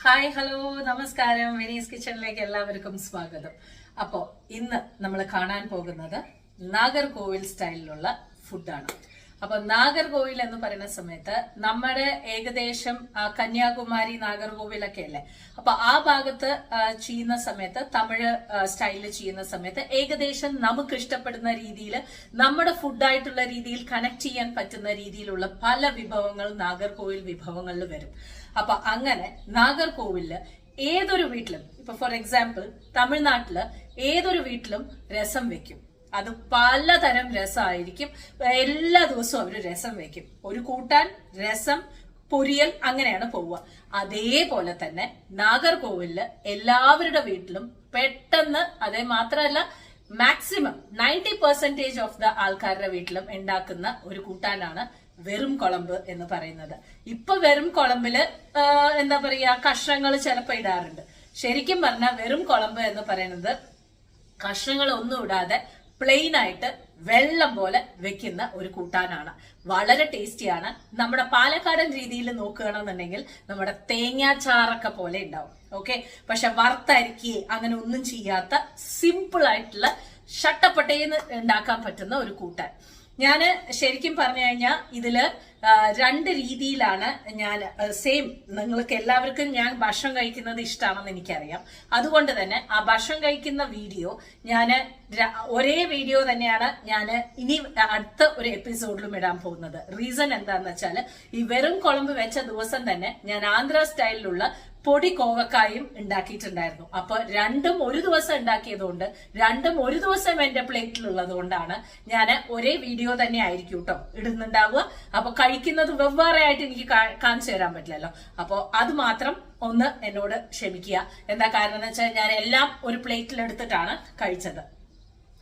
Hi hello നമസ്കാരം. Venice കിച്ചണിലേക്ക് എല്ലാവർക്കും സ്വാഗതം. അപ്പോൾ ഇന്ന് നമ്മൾ കാണാൻ പോകുന്നത് നാഗർകോവിൽ സ്റ്റൈലിലുള്ള ഫുഡാണ്. അപ്പൊ നാഗർകോവിൽ എന്ന് പറയുന്ന സമയത്ത് നമ്മുടെ ഏകദേശം കന്യാകുമാരി നാഗർകോവിലൊക്കെ അല്ലേ, അപ്പൊ ആ ഭാഗത്ത് ചെയ്യുന്ന സമയത്ത് തമിഴ് സ്റ്റൈലിൽ ചെയ്യുന്ന സമയത്ത് ഏകദേശം നമുക്ക് ഇഷ്ടപ്പെടുന്ന രീതിയിൽ നമ്മുടെ ഫുഡായിട്ടുള്ള രീതിയിൽ കണക്ട് ചെയ്യാൻ പറ്റുന്ന രീതിയിലുള്ള പല വിഭവങ്ങൾ നാഗർകോവിൽ വിഭവങ്ങളിൽ വരും. അപ്പൊ അങ്ങനെ നാഗർകോവിലില് ഏതൊരു വീട്ടിലും, ഇപ്പൊ ഫോർ എക്സാമ്പിൾ തമിഴ്നാട്ടില് ഏതൊരു വീട്ടിലും രസം വെക്കും. അത് പലതരം രസമായിരിക്കും. എല്ലാ ദിവസവും അവര് രസം വെക്കും. ഒരു കൂട്ടാൻ, രസം, പൊരിയൽ, അങ്ങനെയാണ് പോവുക. അതേപോലെ തന്നെ നാഗർകോവിലില് എല്ലാവരുടെ വീട്ടിലും പെട്ടെന്ന്, അതേ മാത്രമല്ല മാക്സിമം 90% ഓഫ് ദ ആൾക്കാരുടെ വീട്ടിലും ഉണ്ടാക്കുന്ന ഒരു കൂട്ടാനാണ് വെറും കുളമ്പ് എന്ന് പറയുന്നത്. ഇപ്പൊ വെറും കുളമ്പില് എന്താ പറയാ, കഷ്ണങ്ങൾ ചിലപ്പോ ഇടാറുണ്ട്. ശരിക്കും പറഞ്ഞാൽ വെറും കുളമ്പ് എന്ന് പറയുന്നത് കഷ്ണങ്ങൾ ഒന്നും ഇടാതെ പ്ലെയിൻ ആയിട്ട് വെള്ളം പോലെ വെക്കുന്ന ഒരു കൂട്ടാനാണ്. വളരെ ടേസ്റ്റിയാണ്. നമ്മുടെ പാലക്കാടൻ രീതിയിൽ നോക്കുകയാണെന്നുണ്ടെങ്കിൽ നമ്മുടെ തേങ്ങാച്ചാറൊക്കെ പോലെ ഉണ്ടാവും. ഓക്കെ, പക്ഷെ വറുത്തരിക്കുകയെ അങ്ങനെ ഒന്നും ചെയ്യാത്ത സിമ്പിൾ ആയിട്ടുള്ള ഷട്ടപ്പട്ടേന്ന് ഉണ്ടാക്കാൻ പറ്റുന്ന ഒരു കൂട്ടാൻ. ഞാന് ശരിക്കും പറഞ്ഞു കഴിഞ്ഞാൽ ഇതില് രണ്ട് രീതിയിലാണ് ഞാൻ സെയിം, നിങ്ങൾക്ക് എല്ലാവർക്കും ഞാൻ ഭക്ഷണം കഴിക്കുന്നത് ഇഷ്ടമാണെന്ന് എനിക്കറിയാം. അതുകൊണ്ട് തന്നെ ആ ഭക്ഷണം കഴിക്കുന്ന വീഡിയോ ഞാൻ ഒരേ വീഡിയോ തന്നെയാണ് ഞാൻ ഇനി അടുത്ത ഒരു എപ്പിസോഡിലും ഇടാൻ പോകുന്നത്. റീസൺ എന്താന്ന് വെച്ചാൽ ഈ വെറും കുളമ്പ് വെച്ച ദിവസം തന്നെ ഞാൻ ആന്ധ്ര സ്റ്റൈലിലുള്ള പൊടി കോവക്കായും ഉണ്ടാക്കിയിട്ടുണ്ടായിരുന്നു. അപ്പൊ രണ്ടും ഒരു ദിവസം ഉണ്ടാക്കിയതുകൊണ്ട് രണ്ടും ഒരു ദിവസം എന്റെ പ്ലേറ്റിലുള്ളത് കൊണ്ടാണ് ഞാൻ ഒരേ വീഡിയോ തന്നെ ആയിരിക്കും കേട്ടോ ഇടുന്നുണ്ടാവുക. അപ്പൊ കഴിക്കുന്നത് വെവ്വേറെ ആയിട്ട് എനിക്ക് കാണിച്ചു തരാൻ പറ്റില്ലല്ലോ. അപ്പൊ അത് മാത്രം ഒന്ന് എന്നോട് ക്ഷമിക്കുക. എന്താ കാരണം എന്ന് വെച്ചാൽ ഞാൻ എല്ലാം ഒരു പ്ലേറ്റിൽ എടുത്തിട്ടാണ് കഴിച്ചത്.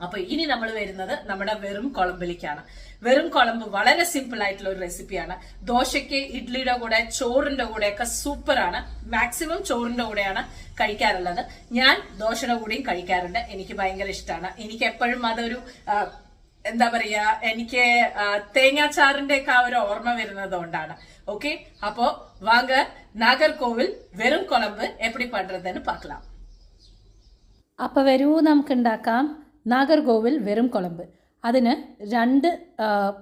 അപ്പൊ ഇനി നമ്മൾ വരുന്നത് നമ്മുടെ വെറും കുളമ്പിലേക്കാണ്. വെറും കുളമ്പ് വളരെ സിമ്പിൾ ആയിട്ടുള്ള ഒരു റെസിപ്പിയാണ്. ദോശയ്ക്ക്, ഇഡ്ലിയുടെ കൂടെ, ചോറിന്റെ കൂടെ ഒക്കെ സൂപ്പറാണ്. മാക്സിമം ചോറിന്റെ കൂടെയാണ് കഴിക്കാറുള്ളത്. ഞാൻ ദോശയുടെ കൂടെയും കഴിക്കാറുണ്ട്. എനിക്ക് ഭയങ്കര ഇഷ്ടമാണ്. എനിക്ക് എപ്പോഴും അതൊരു എന്താ പറയാ, എനിക്ക് തേങ്ങാച്ചാറിന്റെ ഒക്കെ ആ ഒരു ഓർമ്മ വരുന്നത് കൊണ്ടാണ്. ഓക്കെ, അപ്പോ വാങ്ങ നാഗർകോവിൽ വെറും കുളമ്പ് എപ്പടി പண்றதுன்னு பார்க்கலாம். അപ്പോൾ വരൂ നമുക്ക് ഉണ്ടാക്കാം നാഗർകോവിൽ വെറും കുളമ്പ്. അതിന് 2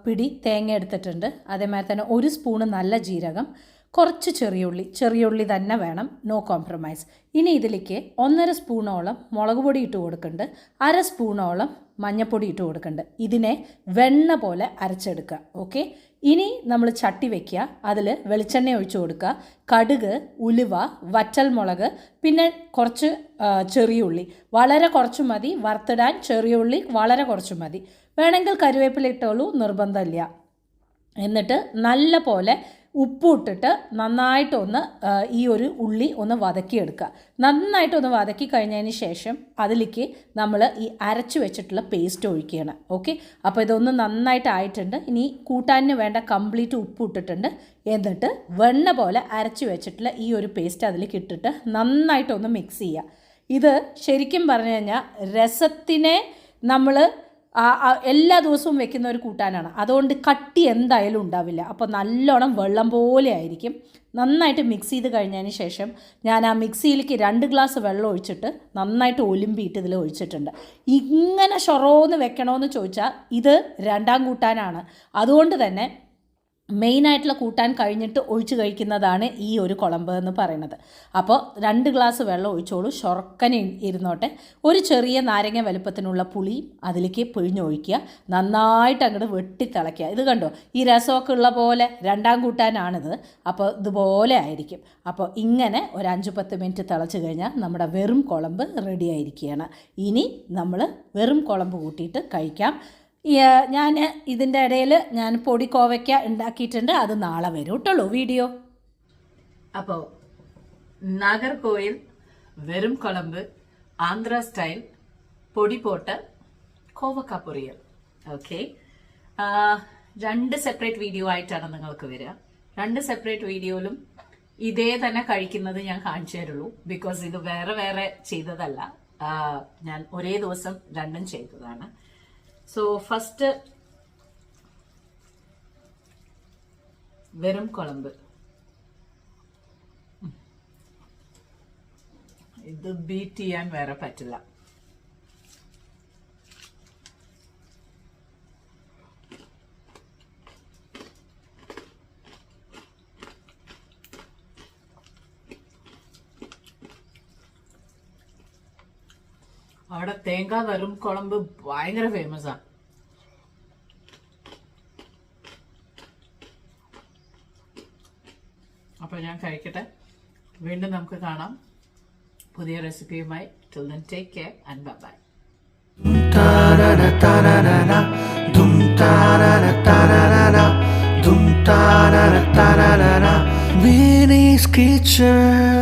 പിടി തേങ്ങ എടുത്തിട്ടുണ്ട്. അതേമാതിരി തന്നെ 1 സ്പൂണ് നല്ല ജീരകം, കുറച്ച് ചെറിയുള്ളി തന്നെ വേണം, നോ കോംപ്രമൈസ്. ഇനി ഇതിലേക്ക് 1.5 സ്പൂണോളം മുളക് പൊടി ഇട്ട് കൊടുക്കുന്നുണ്ട്, 1/2 സ്പൂണോളം മഞ്ഞൾപ്പൊടി ഇട്ട് കൊടുക്കുന്നുണ്ട്. ഇതിനെ വെണ്ണ പോലെ അരച്ചെടുക്കുക. ഓക്കെ, ഇനി നമ്മൾ ചട്ടി വെക്കുക, അതിൽ വെളിച്ചെണ്ണ ഒഴിച്ചു കൊടുക്കുക. കടുക്, ഉലുവ, വറ്റൽമുളക്, പിന്നെ കുറച്ച് ചെറിയുള്ളി, വളരെ കുറച്ച് മതി വറുത്തിടാൻ. ചെറിയുള്ളി വളരെ കുറച്ച് മതി, വേണമെങ്കിൽ കറിവേപ്പില ഇട്ടോളൂ, നിർബന്ധമില്ല. എന്നിട്ട് നല്ല പോലെ ഉപ്പ് ഇട്ടിട്ട് നന്നായിട്ടൊന്ന് ഈ ഒരു ഉള്ളി ഒന്ന് വതക്കിയെടുക്കുക. നന്നായിട്ടൊന്ന് വതക്കി കഴിഞ്ഞതിന് ശേഷം അതിലേക്ക് നമ്മൾ ഈ അരച്ച് വെച്ചിട്ടുള്ള പേസ്റ്റ് ഒഴിക്കുകയാണ്. ഓക്കെ, അപ്പോൾ ഇതൊന്ന് നന്നായിട്ട് ആയിട്ടുണ്ട്. ഇനി കൂട്ടാനിന് വേണ്ട കംപ്ലീറ്റ് ഉപ്പ് ഇട്ടിട്ടുണ്ട്. എന്നിട്ട് വെണ്ണ പോലെ അരച്ച് വെച്ചിട്ടുള്ള ഈ ഒരു പേസ്റ്റ് അതിലേക്ക് ഇട്ടിട്ട് നന്നായിട്ടൊന്ന് മിക്സ് ചെയ്യുക. ഇത് ശരിക്കും പറഞ്ഞു കഴിഞ്ഞാൽ രസത്തിനെ നമ്മൾ എല്ലാ ദിവസവും വെക്കുന്ന ഒരു കൂട്ടാനാണ്. അതുകൊണ്ട് കട്ടി എന്തായാലും ഉണ്ടാവില്ല. അപ്പോൾ നല്ലോണം വെള്ളം പോലെ ആയിരിക്കും. നന്നായിട്ട് മിക്സ് ചെയ്ത് കഴിഞ്ഞതിന് ശേഷം ഞാൻ ആ മിക്സിയിലേക്ക് 2 ഗ്ലാസ് വെള്ളം ഒഴിച്ചിട്ട് നന്നായിട്ട് ഒലിമ്പിയിട്ട് ഇതിൽ ഒഴിച്ചിട്ടുണ്ട്. ഇങ്ങനെ ഷൊറോന്ന് വെക്കണമെന്ന് ചോദിച്ചാൽ ഇത് 2ാം കൂട്ടാനാണ്. അതുകൊണ്ട് തന്നെ മെയിനായിട്ടുള്ള കൂട്ടാൻ കഴിഞ്ഞിട്ട് ഒഴിച്ച് കഴിക്കുന്നതാണ് ഈ ഒരു കുളമ്പ് എന്ന് പറയുന്നത്. അപ്പോൾ 2 ഗ്ലാസ് വെള്ളം ഒഴിച്ചോളൂ, ഷൊറക്കനെ ഇരുന്നോട്ടെ. ഒരു ചെറിയ നാരങ്ങ വലുപ്പത്തിനുള്ള പുളി അതിലേക്ക് പിഴിഞ്ഞൊഴിക്കുക. നന്നായിട്ട് അങ്ങോട്ട് വെട്ടിത്തിളയ്ക്കുക. ഇത് കണ്ടോ, ഈ രസമൊക്കെ ഉള്ള പോലെ 2ാം കൂട്ടാനാണിത്. അപ്പോൾ ഇതുപോലെ ആയിരിക്കും. അപ്പോൾ ഇങ്ങനെ ഒരു 5-10 മിനിറ്റ് തിളച്ച് കഴിഞ്ഞാൽ നമ്മുടെ വെറും കുളമ്പ് റെഡി ആയിരിക്കുകയാണ്. ഇനി നമ്മൾ വെറും കുളമ്പ് കൂട്ടിയിട്ട് കഴിക്കാം. ഞാൻ ഇതിൻ്റെ ഇടയിൽ ഞാൻ പൊടി കോവയ്ക്ക ഉണ്ടാക്കിയിട്ടുണ്ട്. അത് നാളെ വരും കേട്ടുള്ളൂ വീഡിയോ. അപ്പോൾ നാഗർകോവിൽ വെറും കുളമ്പ് ആന്ധ്ര സ്റ്റൈൽ പൊടി പോട്ട് കോവക്ക പൊരിയൽ. ഓക്കെ, 2 സെപ്പറേറ്റ് വീഡിയോ ആയിട്ടാണ് നിങ്ങൾക്ക് വരിക. 2 സെപ്പറേറ്റ് വീഡിയോയിലും ഇതേ തന്നെ കഴിക്കുന്നത് ഞാൻ കാണിച്ചു തരുള്ളൂ. ബിക്കോസ് ഇത് വേറെ വേറെ ചെയ്തതല്ല, ഞാൻ ഒരേ ദിവസം 2ഉം ചെയ്തതാണ്. സോ ഫസ്റ്റ് വെറും കുളമ്പ്. ഇത് ബീറ്റ് ചെയ്യാൻ വേറെ പറ്റില്ല. അവിടെ തേങ്ങ വെറും കുളമ്പ് ഭയങ്കര ഫേമസ് ആണ്. അപ്പൊ ഞാൻ കഴിക്കട്ടെ. വീണ്ടും നമുക്ക് കാണാം പുതിയ റെസിപ്പിയുമായി. Till then, take care and bye-bye. Vinny's Kitchen.